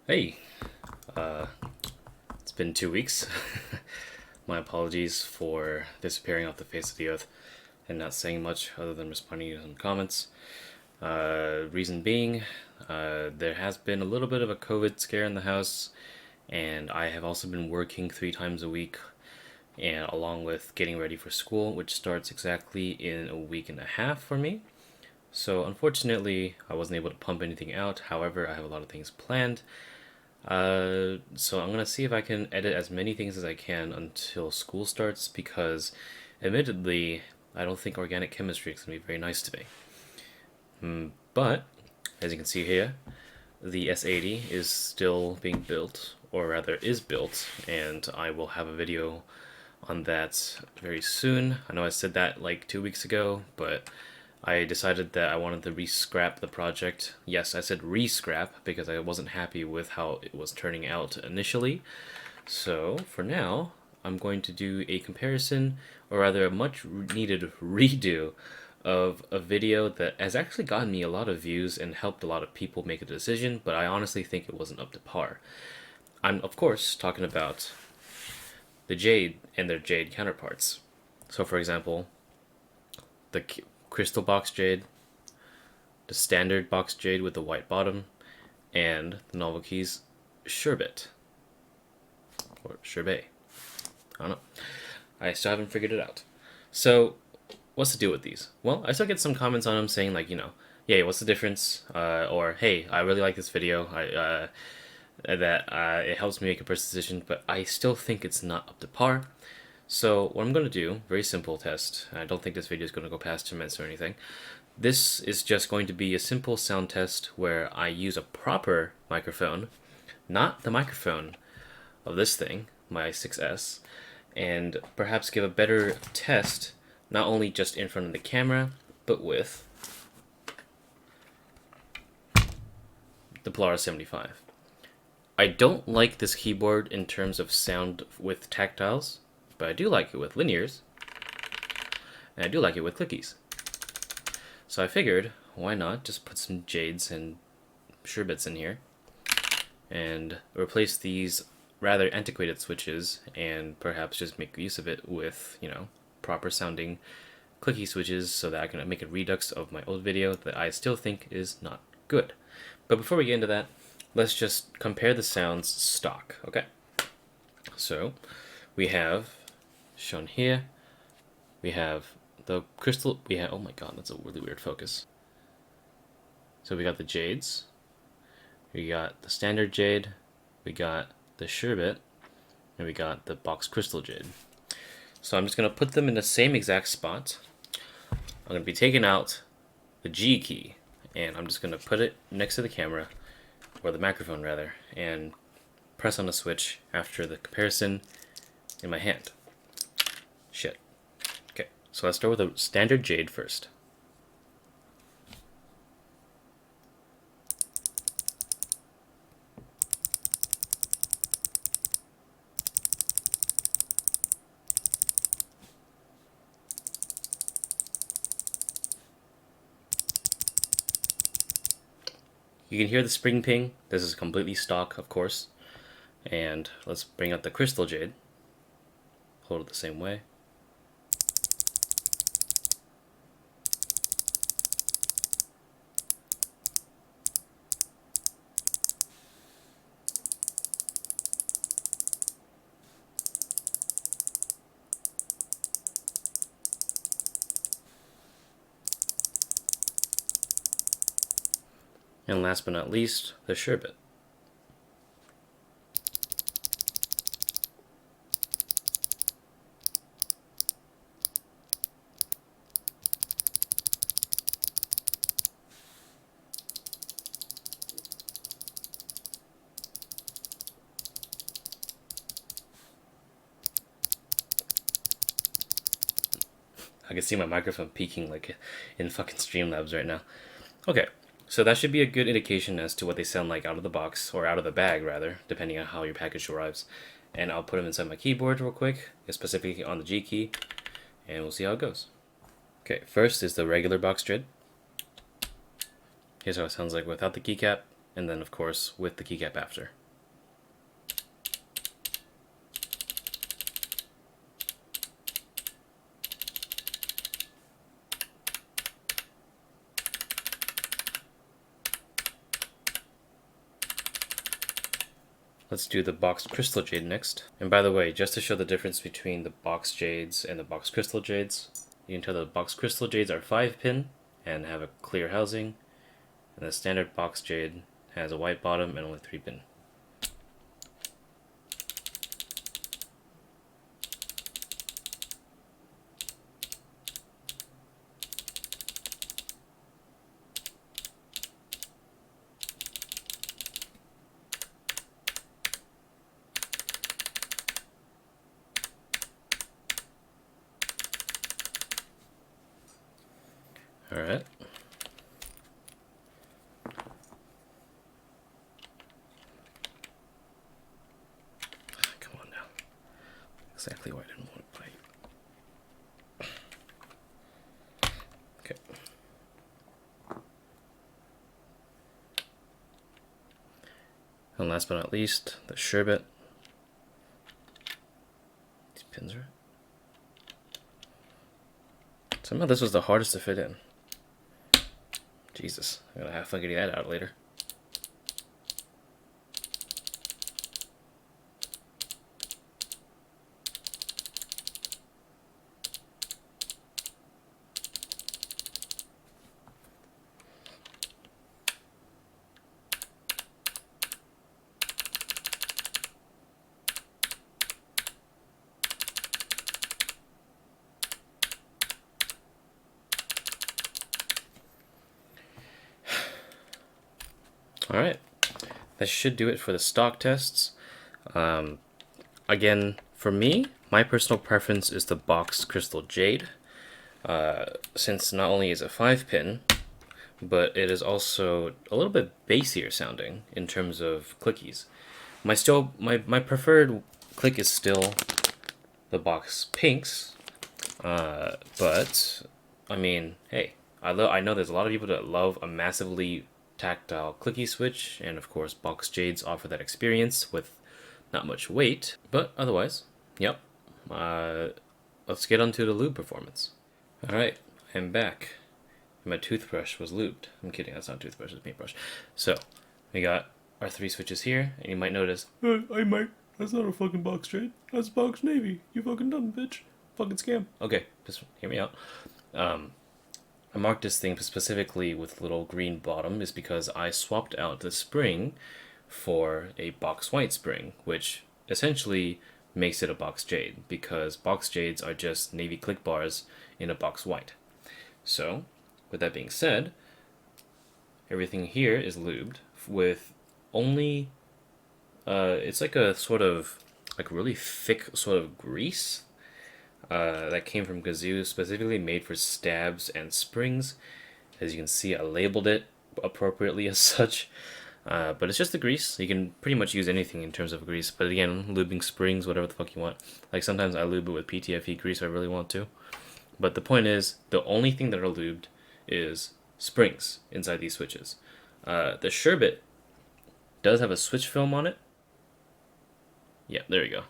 Hey, uh, it's been 2 weeks. My apologies for disappearing off the face of the earth and not saying much other than responding to some comments. Reason being, there has been a little bit of a COVID scare in the house, and I have also been working 3 times a week, and along with getting ready for school, which starts exactly in a week and a half for me. So unfortunately, I wasn't able to pump anything out. However, I have a lot of things planned. So I'm gonna see if I can edit as many things as I can until school starts because, admittedly, I don't think organic chemistry is gonna be very nice to me. But as you can see here, the S80 is still being built, or rather is built, and I will have a video on that very soon. I know I said that like 2 weeks ago, but I decided that I wanted to re-scrap the project. Yes, I said re-scrap because I wasn't happy with how it was turning out initially. So for now, I'm going to do a comparison, or rather a much needed redo of a video that has actually gotten me a lot of views and helped a lot of people make a decision, but I honestly think it wasn't up to par. I'm, of course, talking about the Jade and their Jade counterparts. So, for example, the Crystal Box Jade, the Standard Box Jade with the white bottom, and the Novel Keys Sherbet. Or Sherbet. I don't know. I still haven't figured it out. So, what's the deal with these? Well, I still get some comments on them saying, like, yeah, what's the difference? Or, hey, I really like this video. It helps me make a purchase decision, but I still think it's not up to par. So what I'm going to do, very simple test. I don't think this video is going to go past 2 minutes or anything. This is just going to be a simple sound test where I use a proper microphone, not the microphone of this thing, my 6S, and perhaps give a better test, not only just in front of the camera, but with the Polaris 75. I don't like this keyboard in terms of sound with tactiles, but I do like it with linears, and I do like it with clickies. So I figured, why not just put some Jades and Sherbets in here, and replace these rather antiquated switches, and perhaps just make use of it with, proper sounding clicky switches so that I can make a redux of my old video that I still think is not good. But before we get into that, let's just compare the sounds stock, okay? So we have shown here, we have the crystal, oh my god, that's a really weird focus. So we got the Jades, we got the standard Jade, we got the Sherbet, and we got the box crystal Jade. So I'm just going to put them in the same exact spot. I'm going to be taking out the G key, and I'm just going to put it next to the camera, or the microphone rather, and press on the switch after the comparison in my hand. Shit. Okay, so let's start with a standard Jade first. You can hear the spring ping. This is completely stock, of course. And let's bring out the crystal Jade. Hold it the same way. And last but not least, the Sherbet. I can see my microphone peaking like in fucking Streamlabs right now. Okay, so that should be a good indication as to what they sound like out of the box, or out of the bag rather, depending on how your package arrives. And I'll put them inside my keyboard real quick, specifically on the G key, and we'll see how it goes. Okay, first is the regular box Jade. Here's how it sounds like without the keycap, and then of course with the keycap after. Let's do the box crystal jade next. And by the way, just to show the difference between the box jades and the box crystal jades, you can tell the box crystal jades are 5-pin and have a clear housing, and the standard box jade has a white bottom and only 3-pin. Alright. Come on now. Exactly why I didn't want to bite. Okay. And last but not least, the Sherbet. These pins are... Somehow this was the hardest to fit in. Jesus, I'm gonna have fun getting that out later. Alright, that should do it for the stock tests. Again, for me, my personal preference is the box crystal jade, since not only is it 5-pin, but it is also a little bit bassier sounding in terms of clickies. My preferred click is still the box pinks, but I mean, hey, I know there's a lot of people that love a massively tactile clicky switch, and of course box jades offer that experience with not much weight, but otherwise, yep. Let's get onto the lube performance. Alright, I'm back. My toothbrush was lubed. I'm kidding, that's not a toothbrush, it's a paintbrush. So, we got our 3 switches here, and you might notice, that's not a fucking box jade, that's box navy, you fucking dumb bitch. Fucking scam. Okay, just hear me out. I marked this thing specifically with little green bottom is because I swapped out the spring for a box white spring, which essentially makes it a box jade, because box jades are just navy click bars in a box white. So, with that being said, everything here is lubed with only, it's like a sort of, like really thick sort of grease that came from Gazoo, specifically made for stabs and springs. As you can see, I labeled it appropriately as such, but it's just the grease. You can pretty much use anything in terms of grease, but again, lubing springs, whatever the fuck you want. Like sometimes I lube it with PTFE grease if I really want to. But the point is, the only thing that are lubed is springs inside these switches. The Sherbet does have a switch film on it. Yeah, there you go.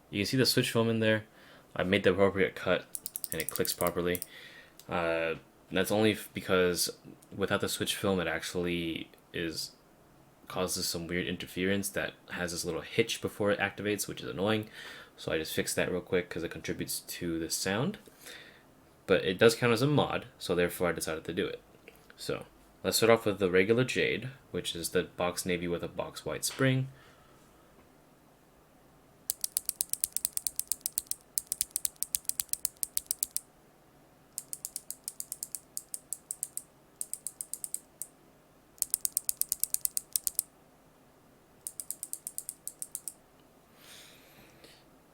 You can see the switch film in there. I made the appropriate cut and it clicks properly. That's only because without the switch film, it actually causes some weird interference that has this little hitch before it activates, which is annoying. So I just fixed that real quick because it contributes to the sound. But it does count as a mod, so therefore I decided to do it. So let's start off with the regular Jade, which is the box navy with a box white spring.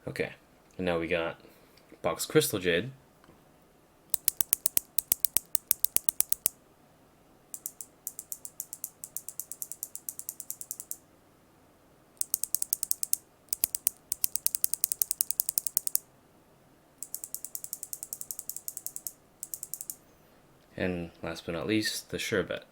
Okay, and now we got box crystal jade. And last but not least, the Sherbet.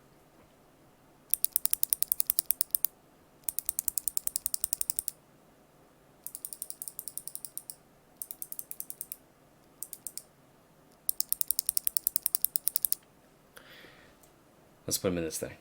Let's put them in this thing.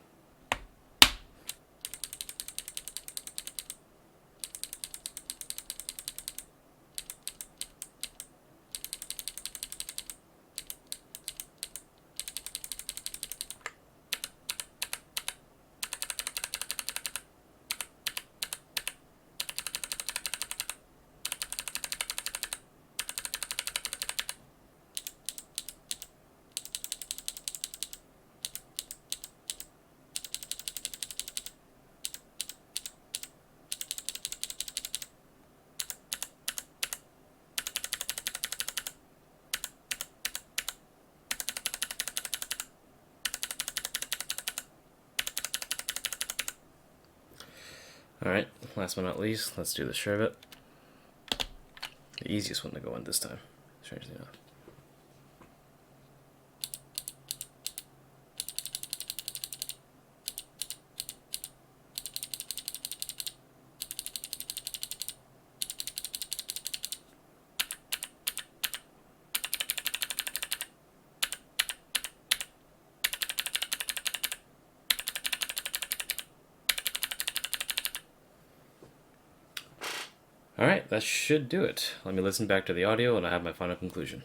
Alright, last but not least, let's do the Sherbet. The easiest one to go in this time, strangely enough. Alright, that should do it. Let me listen back to the audio and I have my final conclusion.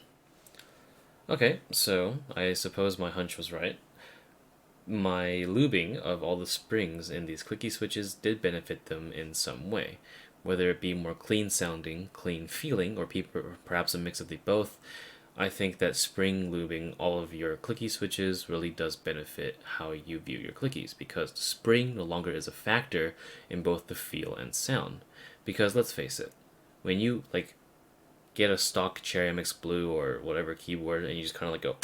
Okay, so I suppose my hunch was right. My lubing of all the springs in these clicky switches did benefit them in some way. Whether it be more clean sounding, clean feeling, or perhaps a mix of the both, I think that spring lubing all of your clicky switches really does benefit how you view your clickies, because the spring no longer is a factor in both the feel and sound. Because let's face it, when you like get a stock Cherry MX Blue or whatever keyboard and you just kind of like go,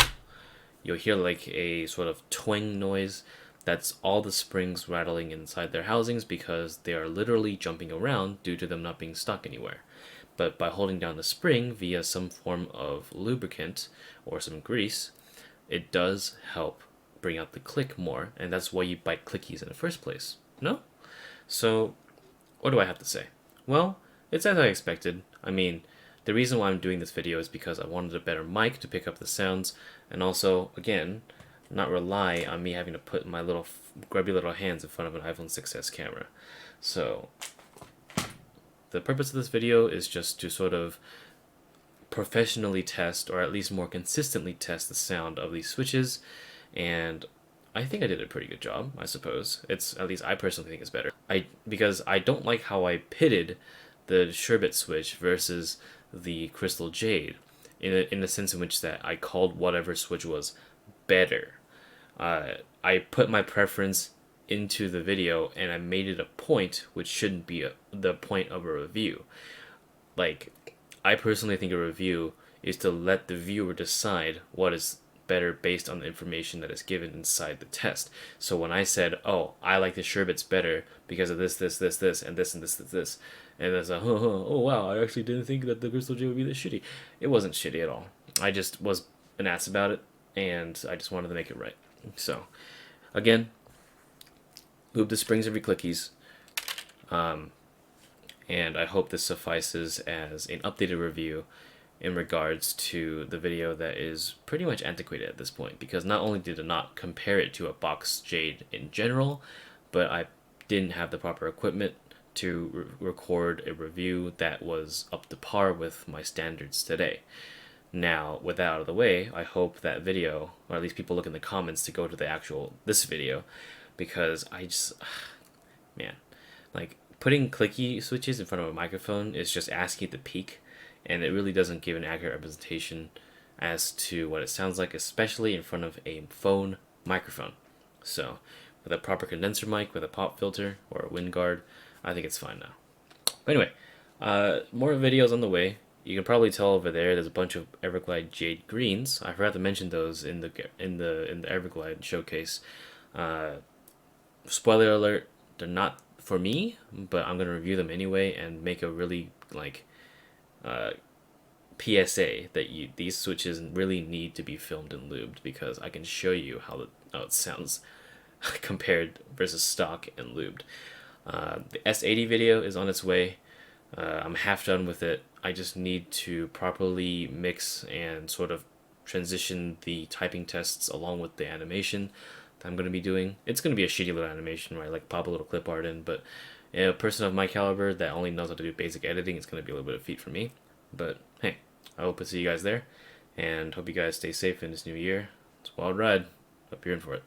you'll hear like a sort of twang noise. That's all the springs rattling inside their housings because they are literally jumping around due to them not being stuck anywhere. But by holding down the spring via some form of lubricant or some grease, it does help bring out the click more, and that's why you bite clickies in the first place. No? So, what do I have to say? Well, it's as I expected. I mean, the reason why I'm doing this video is because I wanted a better mic to pick up the sounds, and also, again, not rely on me having to put my little grubby little hands in front of an iPhone 6s camera. So, the purpose of this video is just to sort of professionally test, or at least more consistently test, the sound of these switches, and I think I did a pretty good job, I suppose. It's, at least I personally think it's better. Because I don't like how I pitted the Sherbet switch versus the Crystal Jade, in the sense in which that I called whatever switch was better. I put my preference into the video and I made it a point which shouldn't be the point of a review. Like, I personally think a review is to let the viewer decide what is better based on the information that is given inside the test. So when I said, oh, I like the Sherbets better because of this, this, this, this, and this, and this, this, this, and it's like, oh wow, I actually didn't think that the Crystal J would be this shitty. It wasn't shitty at all. I just was an ass about it, and I just wanted to make it right. So, again, lube the springs of your clickies, and I hope this suffices as an updated review in regards to the video that is pretty much antiquated at this point, because not only did I not compare it to a box Jade in general, but I didn't have the proper equipment to record a review that was up to par with my standards today. Now, with that out of the way, I hope that video, or at least people look in the comments to go to the actual, this video, because I just, man, like, putting clicky switches in front of a microphone is just asking it to peak, and it really doesn't give an accurate representation as to what it sounds like, especially in front of a phone microphone. So, with a proper condenser mic, with a pop filter, or a wind guard, I think it's fine now. But anyway, more videos on the way. You can probably tell over there's a bunch of Everglide Jade greens. I forgot to mention those in the Everglide showcase. Spoiler alert, they're not for me, but I'm gonna review them anyway and make a really PSA that these switches really need to be filmed and lubed, because I can show you how it sounds compared versus stock and lubed. The S80 video is on its way. I'm half done with it. I just need to properly mix and sort of transition the typing tests along with the animation. I'm going to be doing. It's going to be a shitty little animation where I like pop a little clip art in, but a person of my caliber that only knows how to do basic editing, it's going to be a little bit of feat for me. But hey, I hope to see you guys there, and hope you guys stay safe in this new year. It's a wild ride. Hope you're in for it.